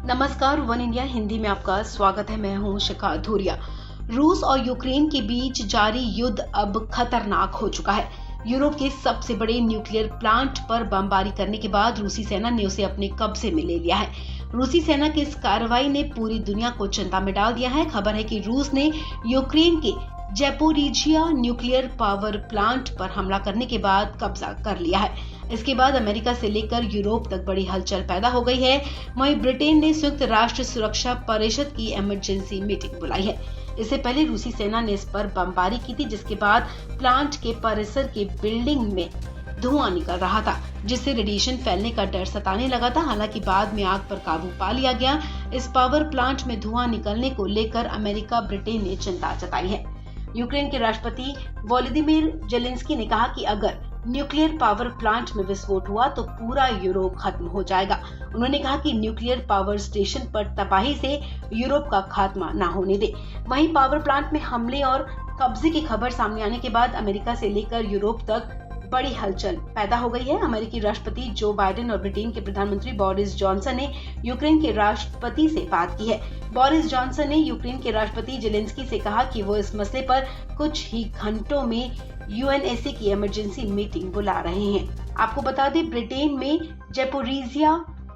नमस्कार, one India Hindi में आपका स्वागत है। मैं हूं शिखा धूरिया। रूस और यूक्रेन के बीच जारी युद्ध अब खतरनाक हो चुका है। यूरोप के सबसे बड़े न्यूक्लियर प्लांट पर बमबारी करने के बाद रूसी सेना ने उसे अपने कब्जे में ले लिया है। रूसी सेना की इस कार्रवाई ने पूरी दुनिया को चिंता में डाल दिया है। खबर है कि रूस ने यूक्रेन के ज़ैपोरिज़िया न्यूक्लियर पावर प्लांट पर हमला करने के बाद कब्जा कर लिया है। इसके बाद अमेरिका से लेकर यूरोप तक बड़ी हलचल पैदा हो गई है। वहीं ब्रिटेन ने संयुक्त राष्ट्र सुरक्षा परिषद की इमरजेंसी मीटिंग बुलाई है। इससे पहले रूसी सेना ने इस पर बमबारी की थी, जिसके बाद प्लांट के परिसर के बिल्डिंग में धुआं निकल रहा था, जिससे रेडिएशन फैलने का डर सताने लगा था। हालांकि बाद में आग पर काबू पा लिया गया। इस पावर प्लांट में धुआं निकलने को लेकर अमेरिका ब्रिटेन ने चिंता जताई है। यूक्रेन के राष्ट्रपति वोलोदिमीर ज़ेलेंस्की ने कहा कि अगर न्यूक्लियर पावर प्लांट में विस्फोट हुआ तो पूरा यूरोप खत्म हो जाएगा। उन्होंने कहा कि न्यूक्लियर पावर स्टेशन पर तबाही से यूरोप का खात्मा न होने दे। वहीं पावर प्लांट में हमले और कब्जे की खबर सामने आने के बाद अमेरिका से लेकर यूरोप तक बड़ी हलचल पैदा हो गई है। अमेरिकी राष्ट्रपति जो बाइडेन और ब्रिटेन के प्रधानमंत्री बोरिस जॉनसन ने यूक्रेन के राष्ट्रपति से बात की है। बोरिस जॉनसन ने यूक्रेन के राष्ट्रपति ज़ेलेंस्की से कहा कि वो इस मसले पर कुछ ही घंटों में यूएनएससी की इमरजेंसी मीटिंग बुला रहे हैं। आपको बता दें, ब्रिटेन में ज़ैपोरिज़िया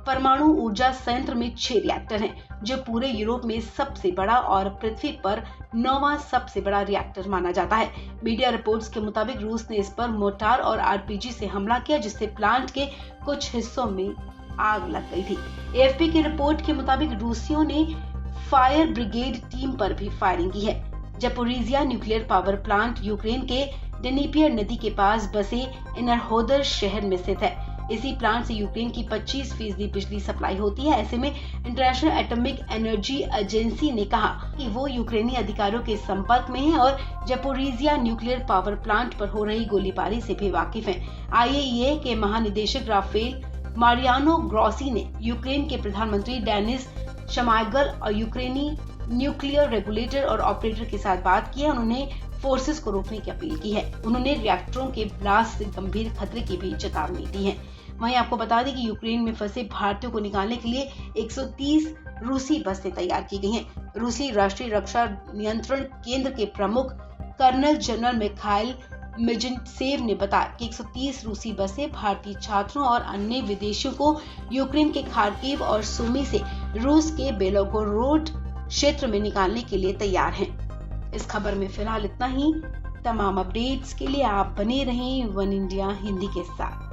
परमाणु ऊर्जा संयंत्र में 6 रिएक्टर हैं, जो पूरे यूरोप में सबसे बड़ा और पृथ्वी पर 9वां सबसे बड़ा रिएक्टर माना जाता है। मीडिया रिपोर्ट्स के मुताबिक रूस ने इस पर मोर्टार और आरपीजी से हमला किया, जिससे प्लांट के कुछ हिस्सों में आग लग गई थी। एएफपी की रिपोर्ट के मुताबिक रूसियों ने फायर ब्रिगेड टीम पर भी फायरिंग की है। Zaporizhzhia nuclear power plant Ukraine के डनीपियर नदी के पास बसे इनरहोदर शहर में स्थित है। इसी प्लांट से यूक्रेन की 25% बिजली सप्लाई होती है। ऐसे में इंटरनेशनल एटॉमिक एनर्जी एजेंसी ने कहा कि वो यूक्रेनी अधिकारियों के संपर्क में है और ज़ैपोरिज़िया न्यूक्लियर पावर प्लांट पर हो रही गोलीबारी से भी वाकिफ है। आईएईए के महानिदेशक राफेल मारियानो ग्रोसी ने यूक्रेन के प्रधानमंत्री डेनिस शमाइगल और यूक्रेनी न्यूक्लियर रेगुलेटर और ऑपरेटर के साथ बात की है। उन्होंने फोर्सेस को रोकने की अपील की है। उन्होंने रिएक्टरों के ब्लास्ट से गंभीर खतरे की भी चेतावनी दी है। वहीं आपको बता दें कि यूक्रेन में फंसे भारतीयों को निकालने के लिए 130 रूसी बसें तैयार की गई हैं। रूसी राष्ट्रीय रक्षा नियंत्रण केंद्र के प्रमुख कर्नल जनरल मिखाइल मिजिंटसेव ने बताया कि 130 रूसी बसें भारतीय छात्रों और अन्य विदेशियों को यूक्रेन के खार्किव और सुमी से रूस के बेलोगोरोड क्षेत्र में निकालने के लिए तैयार हैं। इस खबर में फिलहाल इतना ही। तमाम अपडेट्स के लिए आप बने रहें वन इंडिया हिंदी के साथ।